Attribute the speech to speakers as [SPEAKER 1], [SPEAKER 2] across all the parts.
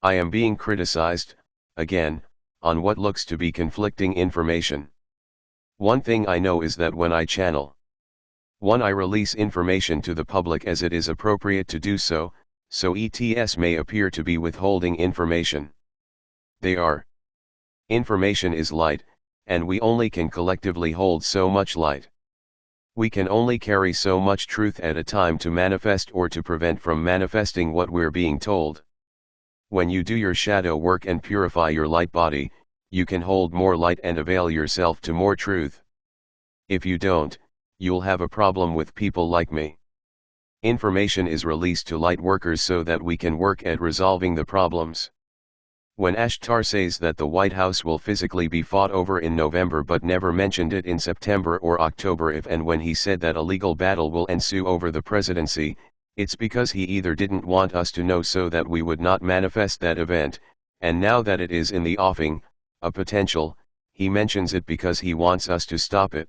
[SPEAKER 1] I am being criticized, again, on what looks to be conflicting information. One thing I know is that when I channel 1. I release information to the public as it is appropriate to do so, ETS may appear to be withholding information. They are. Information is light, and we only can collectively hold so much light. We can only carry so much truth at a time to manifest or to prevent from manifesting what we're being told. When you do your shadow work and purify your light body, you can hold more light and avail yourself to more truth. If you don't, you'll have a problem with people like me. Information is released to light workers so that we can work at resolving the problems. When Ashtar says that the White House will physically be fought over in November but never mentioned it in September or October if and when he said that a legal battle will ensue over the presidency, it's because he either didn't want us to know so that we would not manifest that event, and now that it is in the offing, a potential, he mentions it because he wants us to stop it.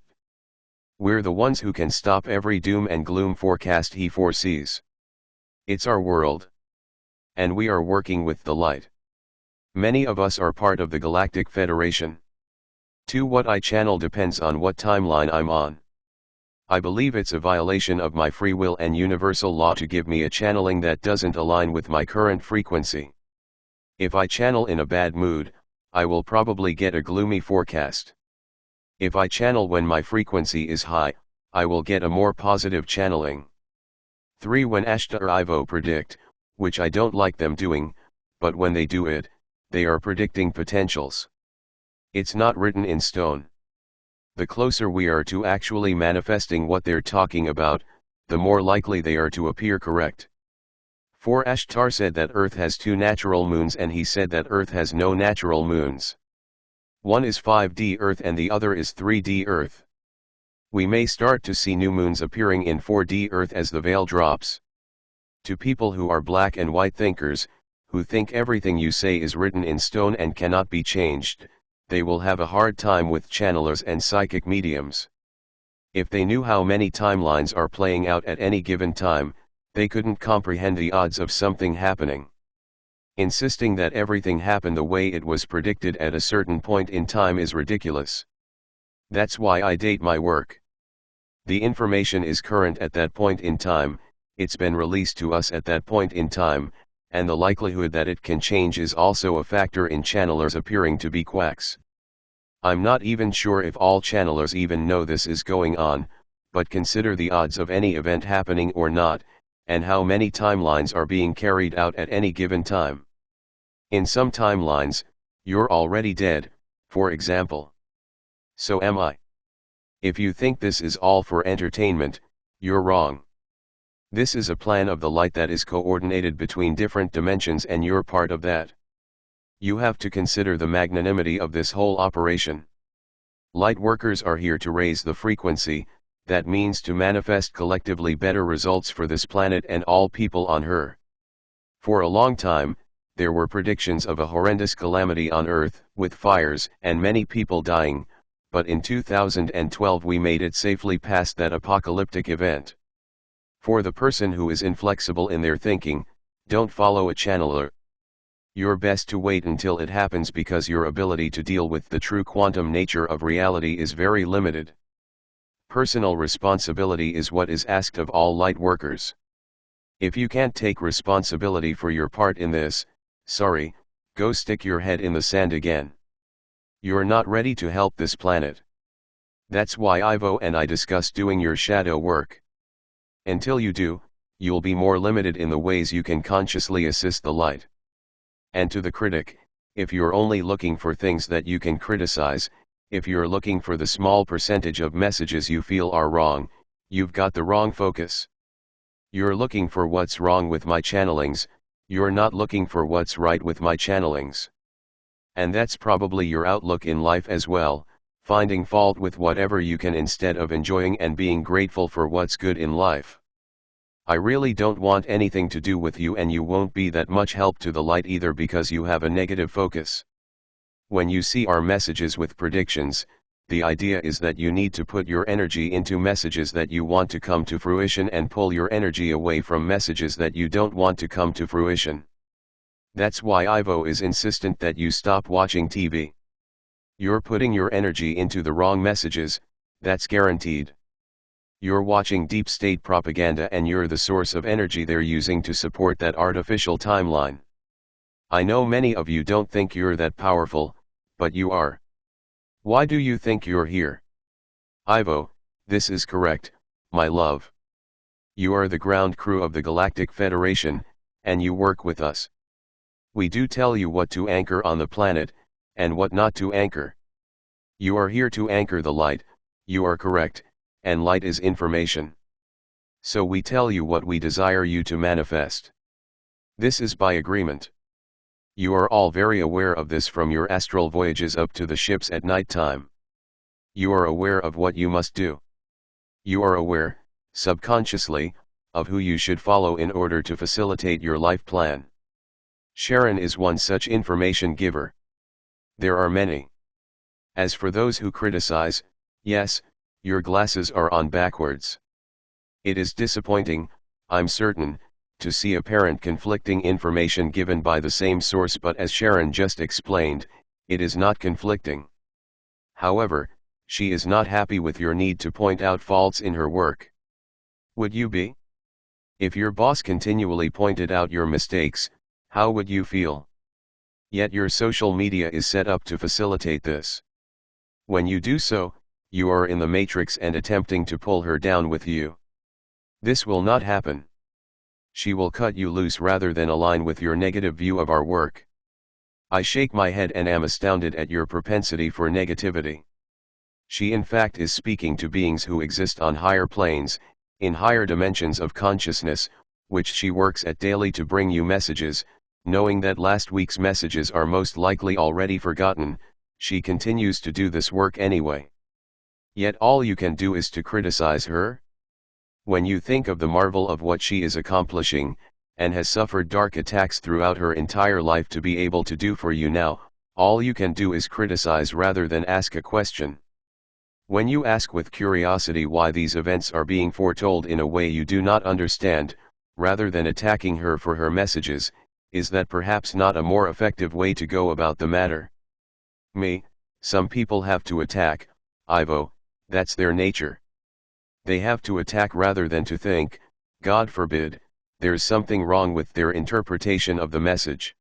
[SPEAKER 1] We're the ones who can stop every doom and gloom forecast he foresees. It's our world. And we are working with the light. Many of us are part of the Galactic Federation. 2. What I channel depends on what timeline I'm on. I believe it's a violation of my free will and universal law to give me a channeling that doesn't align with my current frequency. If I channel in a bad mood, I will probably get a gloomy forecast. If I channel when my frequency is high, I will get a more positive channeling. 3. When Ashtar or Ivo predict, which I don't like them doing, but when they do it, they are predicting potentials. It's not written in stone. The closer we are to actually manifesting what they're talking about, the more likely they are to appear correct. 4. Ashtar said that Earth has 2 natural moons and he said that Earth has no natural moons. One is 5D Earth and the other is 3D Earth. We may start to see new moons appearing in 4D Earth as the veil drops. To people who are black and white thinkers, who think everything you say is written in stone and cannot be changed, they will have a hard time with channelers and psychic mediums. If they knew how many timelines are playing out at any given time, they couldn't comprehend the odds of something happening. Insisting that everything happened the way it was predicted at a certain point in time is ridiculous. That's why I date my work. The information is current at that point in time, it's been released to us at that point in time, and the likelihood that it can change is also a factor in channelers appearing to be quacks. I'm not even sure if all channelers even know this is going on, but consider the odds of any event happening or not, and how many timelines are being carried out at any given time. In some timelines, you're already dead, for example. So am I. If you think this is all for entertainment, you're wrong. This is a plan of the light that is coordinated between different dimensions and you're part of that. You have to consider the magnanimity of this whole operation. Light workers are here to raise the frequency, that means to manifest collectively better results for this planet and all people on her. For a long time, there were predictions of a horrendous calamity on Earth, with fires and many people dying, but in 2012 we made it safely past that apocalyptic event. For the person who is inflexible in their thinking, don't follow a channeler. You're best to wait until it happens because your ability to deal with the true quantum nature of reality is very limited. Personal responsibility is what is asked of all light workers. If you can't take responsibility for your part in this, sorry, go stick your head in the sand again. You're not ready to help this planet. That's why Ivo and I discuss doing your shadow work. Until you do, you'll be more limited in the ways you can consciously assist the light. And to the critic, if you're only looking for things that you can criticize, if you're looking for the small percentage of messages you feel are wrong, you've got the wrong focus. You're looking for what's wrong with my channelings, you're not looking for what's right with my channelings. And that's probably your outlook in life as well, finding fault with whatever you can instead of enjoying and being grateful for what's good in life. I really don't want anything to do with you and you won't be that much help to the light either because you have a negative focus. When you see our messages with predictions, the idea is that you need to put your energy into messages that you want to come to fruition and pull your energy away from messages that you don't want to come to fruition. That's why Ivo is insistent that you stop watching TV. You're putting your energy into the wrong messages, that's guaranteed. You're watching deep state propaganda and you're the source of energy they're using to support that artificial timeline. I know many of you don't think you're that powerful, but you are. Why do you think you're here? Ivo, this is correct, my love. You are the ground crew of the Galactic Federation, and you work with us. We do tell you what to anchor on the planet, and what not to anchor. You are here to anchor the light, you are correct, and light is information. So we tell you what we desire you to manifest. This is by agreement. You are all very aware of this from your astral voyages up to the ships at night time. You are aware of what you must do. You are aware, subconsciously, of who you should follow in order to facilitate your life plan. Sheran is one such information giver. There are many. As for those who criticize, yes, your glasses are on backwards. It is disappointing, I'm certain, to see apparent conflicting information given by the same source, but as Sheran just explained, it is not conflicting. However, she is not happy with your need to point out faults in her work. Would you be? If your boss continually pointed out your mistakes, how would you feel? Yet your social media is set up to facilitate this. When you do so, you are in the matrix and attempting to pull her down with you. This will not happen. She will cut you loose rather than align with your negative view of our work. I shake my head and am astounded at your propensity for negativity. She in fact is speaking to beings who exist on higher planes, in higher dimensions of consciousness, which she works at daily to bring you messages, knowing that last week's messages are most likely already forgotten, she continues to do this work anyway. Yet all you can do is to criticize her? When you think of the marvel of what she is accomplishing, and has suffered dark attacks throughout her entire life to be able to do for you now, all you can do is criticize rather than ask a question. When you ask with curiosity why these events are being foretold in a way you do not understand, rather than attacking her for her messages, is that perhaps not a more effective way to go about the matter? Some people have to attack, Ivo, that's their nature. They have to attack rather than to think, God forbid, there's something wrong with their interpretation of the message.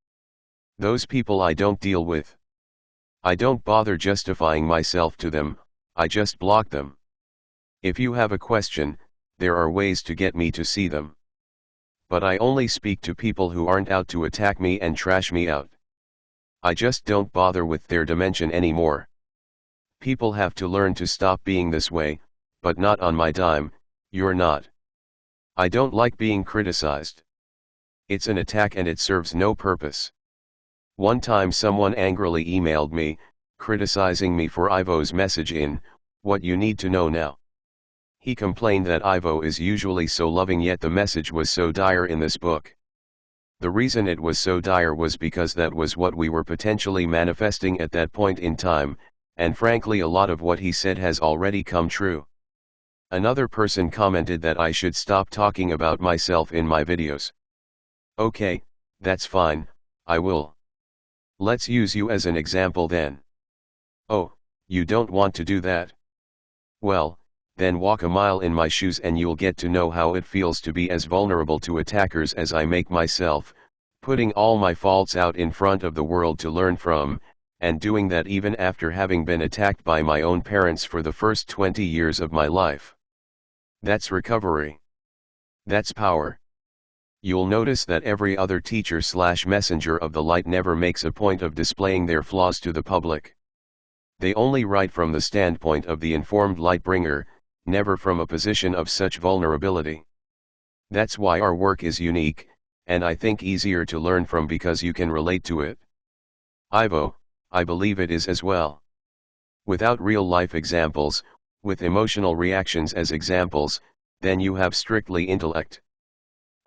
[SPEAKER 1] Those people I don't deal with. I don't bother justifying myself to them, I just block them. If you have a question, there are ways to get me to see them. But I only speak to people who aren't out to attack me and trash me out. I just don't bother with their dimension anymore. People have to learn to stop being this way, but not on my dime, you're not. I don't like being criticized. It's an attack and it serves no purpose. One time someone angrily emailed me, criticizing me for Ivo's message in, What You Need to Know Now. He complained that Ivo is usually so loving yet the message was so dire in this book. The reason it was so dire was because that was what we were potentially manifesting at that point in time, and frankly a lot of what he said has already come true. Another person commented that I should stop talking about myself in my videos. Okay, that's fine, I will. Let's use you as an example then. Oh, you don't want to do that? Well, then walk a mile in my shoes and you'll get to know how it feels to be as vulnerable to attackers as I make myself, putting all my faults out in front of the world to learn from, and doing that even after having been attacked by my own parents for the first 20 years of my life. That's recovery. That's power. You'll notice that every other teacher/messenger of the light never makes a point of displaying their flaws to the public. They only write from the standpoint of the informed light bringer, never from a position of such vulnerability. That's why our work is unique, and I think easier to learn from because you can relate to it. Ivo, I believe it is as well. Without real-life examples, with emotional reactions as examples, then you have strictly intellect.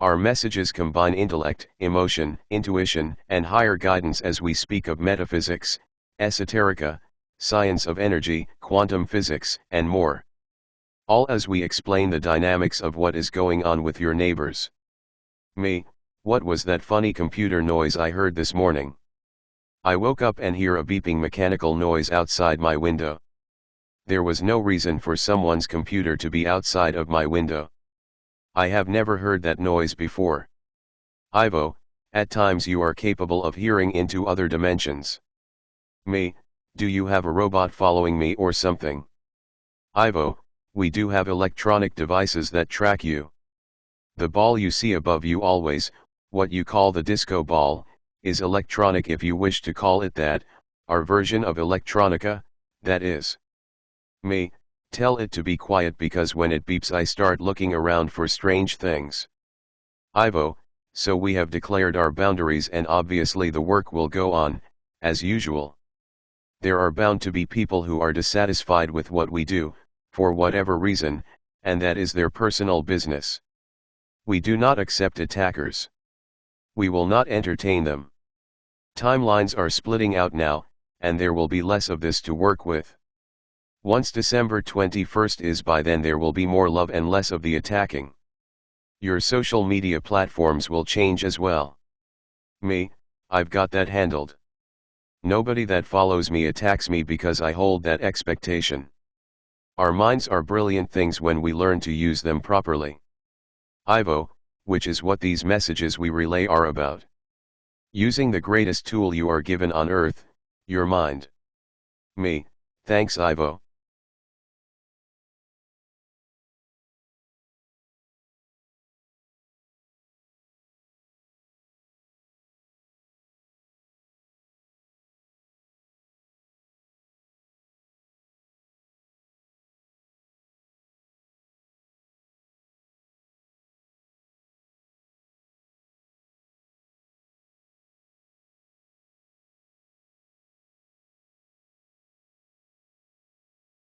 [SPEAKER 1] Our messages combine intellect, emotion, intuition, and higher guidance as we speak of metaphysics, esoterica, science of energy, quantum physics, and more. All as we explain the dynamics of what is going on with your neighbors. What was that funny computer noise I heard this morning? I woke up and hear a beeping mechanical noise outside my window. There was no reason for someone's computer to be outside of my window. I have never heard that noise before. Ivo, at times you are capable of hearing into other dimensions. Me, do you have a robot following me or something? Ivo, we do have electronic devices that track you. The ball you see above you always, what you call the disco ball, is electronic if you wish to call it that, our version of electronica, that is. Me, tell it to be quiet because when it beeps I start looking around for strange things. Ivo, so we have declared our boundaries and obviously the work will go on, as usual. There are bound to be people who are dissatisfied with what we do, for whatever reason, and that is their personal business. We do not accept attackers. We will not entertain them. Timelines are splitting out now, and there will be less of this to work with. Once December 21st is by then there will be more love and less of the attacking. Your social media platforms will change as well. Me, I've got that handled. Nobody that follows me attacks me because I hold that expectation. Our minds are brilliant things when we learn to use them properly. Ivo, which is what these messages we relay are about. Using the greatest tool you are given on earth, your mind. Me, thanks Ivo.